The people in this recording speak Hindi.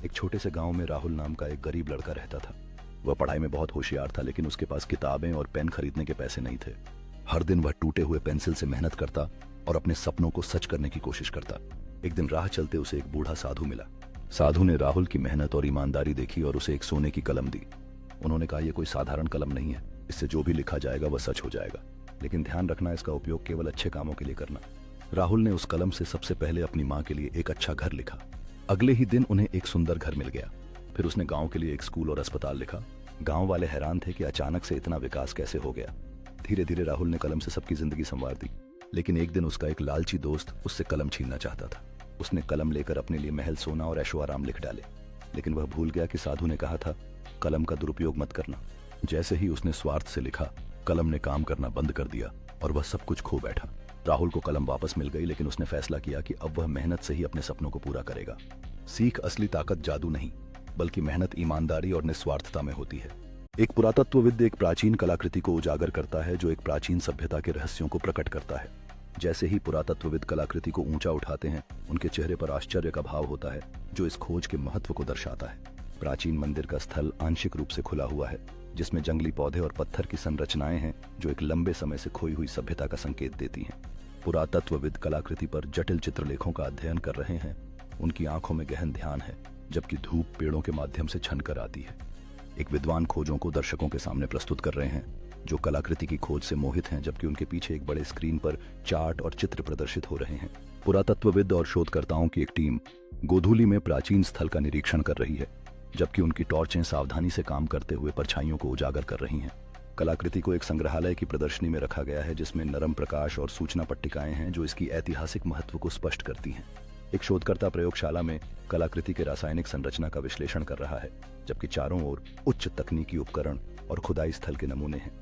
एक छोटे से गांव में राहुल नाम का एक गरीब लड़का रहता था। वह पढ़ाई में बहुत होशियार था, लेकिन उसके पास किताबें और पेन खरीदने के पैसे नहीं थे। हर दिन वह टूटे हुए पेंसिल से मेहनत करता और अपने सपनों को सच करने की कोशिश करता। एक दिन राह चलते उसे एक बूढ़ा साधु मिला। साधु ने राहुल की मेहनत और ईमानदारी देखी और उसे एक सोने की कलम दी। उन्होंने कहा, यह कोई साधारण कलम नहीं है, इससे जो भी लिखा जाएगा वह सच हो जाएगा, लेकिन ध्यान रखना, इसका उपयोग केवल अच्छे कामों के लिए करना। राहुल ने उस कलम से सबसे पहले अपनी माँ के लिए एक अच्छा घर लिखा। अगले ही दिन उन्हें एक सुंदर घर मिल गया। फिर उसने गांव के लिए एक स्कूल और अस्पताल लिखा। गांव वाले हैरान थे कि अचानक से इतना विकास कैसे हो गया। धीरे धीरे राहुल ने कलम से सबकी जिंदगी संवार दी। लेकिन एक दिन उसका एक लालची दोस्त उससे कलम छीनना चाहता था। उसने कलम लेकर अपने लिए महल, सोना और ऐशो आराम लिख डाले, लेकिन वह भूल गया कि साधु ने कहा था, कलम का दुरुपयोग मत करना। जैसे ही उसने स्वार्थ से लिखा, कलम ने काम करना बंद कर दिया और वह सब कुछ खो बैठा। राहुल को कलम वापस मिल गई, लेकिन उसने फैसला किया कि अब वह मेहनत से ही अपने सपनों को पूरा करेगा। सीख असली ताकत जादू नहीं, बल्कि मेहनत, ईमानदारी और निस्वार्थता में होती है। एक पुरातत्वविद एक प्राचीन कलाकृति को उजागर करता है जो एक प्राचीन सभ्यता के रहस्यों को प्रकट करता है। जैसे ही पुरातत्वविद कलाकृति को ऊंचा उठाते हैं, उनके चेहरे पर आश्चर्य का भाव होता है, जो इस खोज के महत्व को दर्शाता है। प्राचीन मंदिर का स्थल आंशिक रूप से खुला हुआ है, जिसमें जंगली पौधे और पत्थर की संरचनाएं हैं जो एक लंबे समय से खोई हुई सभ्यता का संकेत देती हैं। पुरातत्वविद कलाकृति पर जटिल चित्रलेखों का अध्ययन कर रहे हैं। उनकी आंखों में गहन ध्यान है, जबकि धूप पेड़ों के माध्यम से छनकर आती है। एक विद्वान खोजों को दर्शकों के सामने प्रस्तुत कर रहे हैं, जो कलाकृति की खोज से मोहित हैं, जबकि उनके पीछे एक बड़े स्क्रीन पर चार्ट और चित्र प्रदर्शित हो रहे हैं। पुरातत्वविद और शोधकर्ताओं की एक टीम गोधूली में प्राचीन स्थल का निरीक्षण कर रही है, जबकि उनकी टॉर्चें सावधानी से काम करते हुए परछाइयों को उजागर कर रही हैं। कलाकृति को एक संग्रहालय की प्रदर्शनी में रखा गया है, जिसमें नरम प्रकाश और सूचना पट्टिकाएं हैं जो इसकी ऐतिहासिक महत्व को स्पष्ट करती हैं। एक शोधकर्ता प्रयोगशाला में कलाकृति के रासायनिक संरचना का विश्लेषण कर रहा है, जबकि चारों ओर उच्च तकनीकी उपकरण और खुदाई स्थल के नमूने हैं।